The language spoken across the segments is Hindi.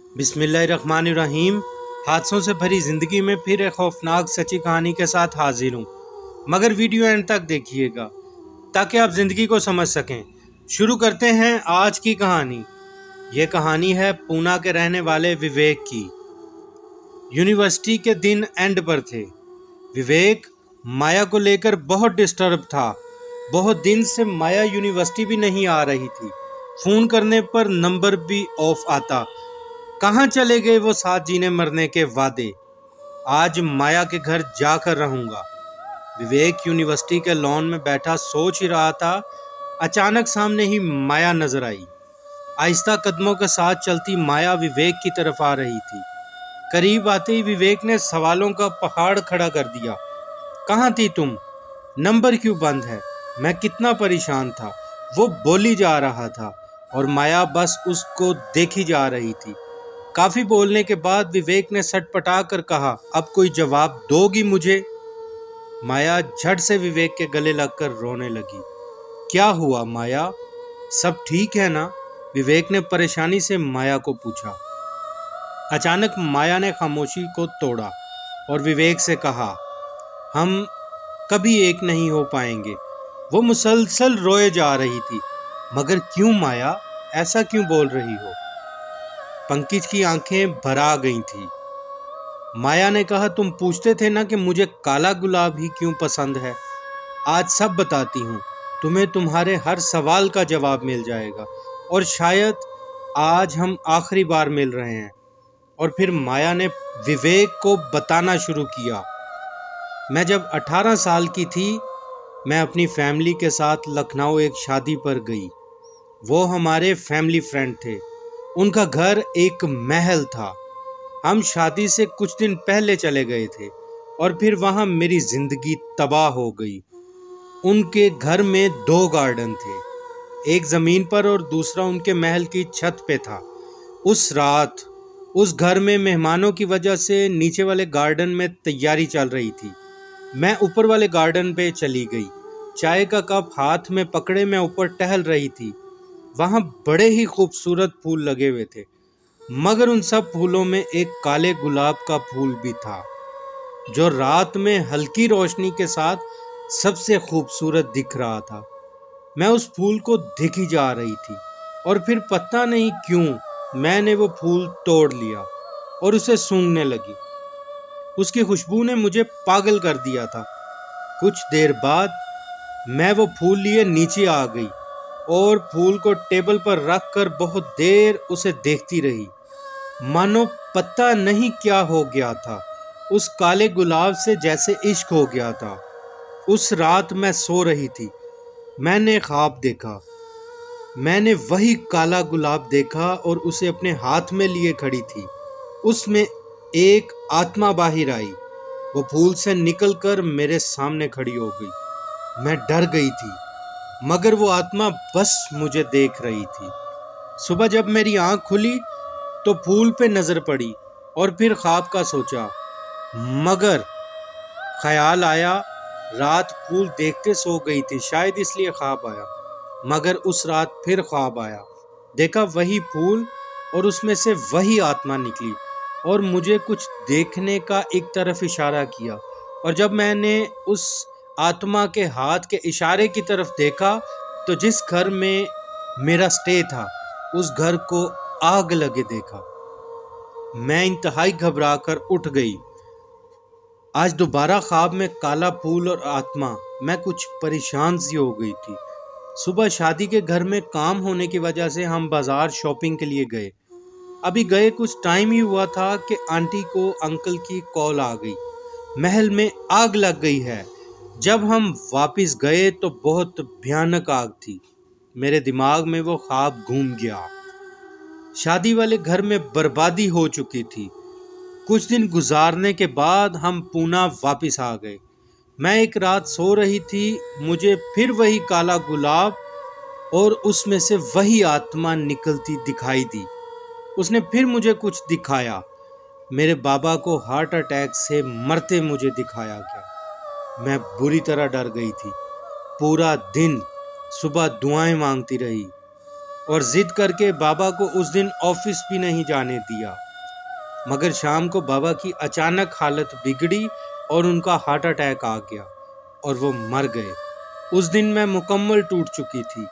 बिस्मिल्लाहिर्रहमानिर्रहीम। हादसों से भरी ज़िंदगी में फिर एक खौफनाक सच्ची कहानी के साथ हाजिर हूँ, मगर वीडियो एंड तक देखिएगा ताकि आप ज़िंदगी को समझ सकें। शुरू करते हैं आज की कहानी। ये कहानी है पूना के रहने वाले विवेक की। यूनिवर्सिटी के दिन एंड पर थे। विवेक माया को लेकर बहुत डिस्टर्ब था। बहुत दिन से माया यूनिवर्सिटी भी नहीं आ रही थी। फ़ोन करने पर नंबर भी ऑफ आता। कहाँ चले गए वो साथ जीने मरने के वादे। आज माया के घर जाकर रहूंगा। विवेक यूनिवर्सिटी के लॉन में बैठा सोच ही रहा था। अचानक सामने ही माया नजर आई। आहिस्ता कदमों के साथ चलती माया विवेक की तरफ आ रही थी। करीब आते ही विवेक ने सवालों का पहाड़ खड़ा कर दिया। कहाँ थी तुम? नंबर क्यों बंद है? मैं कितना परेशान था। वो बोली जा रहा था और माया बस उसको देखी जा रही थी। काफी बोलने के बाद विवेक ने सटपटा कर कहा, अब कोई जवाब दोगी मुझे? माया झट से विवेक के गले लगकर रोने लगी। क्या हुआ माया, सब ठीक है ना? विवेक ने परेशानी से माया को पूछा। अचानक माया ने खामोशी को तोड़ा और विवेक से कहा, हम कभी एक नहीं हो पाएंगे। वो मुसलसल रोए जा रही थी। मगर क्यों माया, ऐसा क्यों बोल रही हो? पंकज की आंखें भर आ गई थी। माया ने कहा, तुम पूछते थे ना कि मुझे काला गुलाब ही क्यों पसंद है। आज सब बताती हूँ। तुम्हें तुम्हारे हर सवाल का जवाब मिल जाएगा और शायद आज हम आखिरी बार मिल रहे हैं। और फिर माया ने विवेक को बताना शुरू किया। मैं जब 18 साल की थी, मैं अपनी फैमिली के साथ लखनऊ एक शादी पर गई। वो हमारे फैमिली फ्रेंड थे। उनका घर एक महल था। हम शादी से कुछ दिन पहले चले गए थे और फिर वहाँ मेरी जिंदगी तबाह हो गई। उनके घर में 2 गार्डन थे, एक ज़मीन पर और दूसरा उनके महल की छत पे था। उस रात उस घर में मेहमानों की वजह से नीचे वाले गार्डन में तैयारी चल रही थी। मैं ऊपर वाले गार्डन पे चली गई। चाय का कप हाथ में पकड़े मैं ऊपर टहल रही थी। वहाँ बड़े ही खूबसूरत फूल लगे हुए थे, मगर उन सब फूलों में एक काले गुलाब का फूल भी था जो रात में हल्की रोशनी के साथ सबसे खूबसूरत दिख रहा था। मैं उस फूल को देखी जा रही थी और फिर पता नहीं क्यों मैंने वो फूल तोड़ लिया और उसे सूंघने लगी। उसकी खुशबू ने मुझे पागल कर दिया था। कुछ देर बाद मैं वो फूल लिए नीचे आ गई और फूल को टेबल पर रख कर बहुत देर उसे देखती रही। मानो पता नहीं क्या हो गया था। उस काले गुलाब से जैसे इश्क हो गया था। उस रात मैं सो रही थी। मैंने ख्वाब देखा। मैंने वही काला गुलाब देखा और उसे अपने हाथ में लिए खड़ी थी। उसमें एक आत्मा बाहर आई। वो फूल से निकलकर मेरे सामने खड़ी हो गई। मैं डर गई थी, मगर वो आत्मा बस मुझे देख रही थी। सुबह जब मेरी आंख खुली तो फूल पे नजर पड़ी और फिर ख्वाब का सोचा, मगर ख्याल आया रात फूल देखते सो गई थी, शायद इसलिए ख्वाब आया। मगर उस रात फिर ख्वाब आया। देखा वही फूल और उसमें से वही आत्मा निकली और मुझे कुछ देखने का एक तरफ इशारा किया। और जब मैंने उस आत्मा के हाथ के इशारे की तरफ देखा तो जिस घर में मेरा स्टे था उस घर को आग लगे देखा। मैं इंतहाई घबराकर उठ गई। आज दोबारा ख्वाब में काला फूल और आत्मा। मैं कुछ परेशान सी हो गई थी। सुबह शादी के घर में काम होने की वजह से हम बाजार शॉपिंग के लिए गए। अभी गए कुछ टाइम ही हुआ था कि आंटी को अंकल की कॉल आ गई, महल में आग लग गई है। जब हम वापस गए तो बहुत भयानक आग थी। मेरे दिमाग में वो ख्वाब घूम गया। शादी वाले घर में बर्बादी हो चुकी थी। कुछ दिन गुजारने के बाद हम पूना वापस आ गए। मैं एक रात सो रही थी, मुझे फिर वही काला गुलाब और उसमें से वही आत्मा निकलती दिखाई दी। उसने फिर मुझे कुछ दिखाया। मेरे बाबा को हार्ट अटैक से मरते मुझे दिखाया गया। मैं बुरी तरह डर गई थी। पूरा दिन सुबह दुआएं मांगती रही और ज़िद करके बाबा को उस दिन ऑफिस भी नहीं जाने दिया। मगर शाम को बाबा की अचानक हालत बिगड़ी और उनका हार्ट अटैक आ गया और वो मर गए। उस दिन मैं मुकम्मल टूट चुकी थी।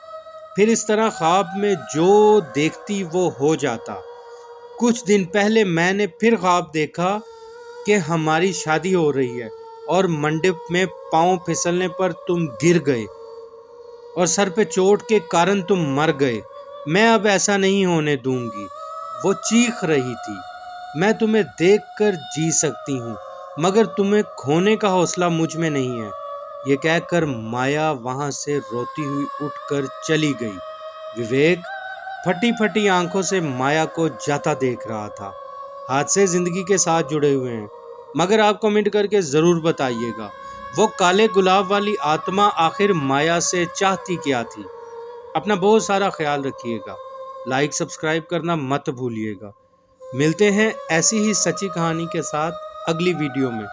फिर इस तरह ख्वाब में जो देखती वो हो जाता। कुछ दिन पहले मैंने फिर ख्वाब देखा कि हमारी शादी हो रही है और मंडप में पाँव फिसलने पर तुम गिर गए और सर पे चोट के कारण तुम मर गए। मैं अब ऐसा नहीं होने दूंगी। वो चीख रही थी, मैं तुम्हें देखकर जी सकती हूँ मगर तुम्हें खोने का हौसला मुझ में नहीं है। ये कहकर माया वहाँ से रोती हुई उठकर चली गई। विवेक फटी फटी आंखों से माया को जाता देख रहा था। हादसे जिंदगी के साथ जुड़े हुए हैं, मगर आप कमेंट करके ज़रूर बताइएगा वो काले गुलाब वाली आत्मा आखिर माया से चाहती क्या थी। अपना बहुत सारा ख्याल रखिएगा। लाइक सब्सक्राइब करना मत भूलिएगा। मिलते हैं ऐसी ही सच्ची कहानी के साथ अगली वीडियो में।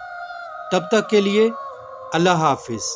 तब तक के लिए अल्लाह हाफिज़।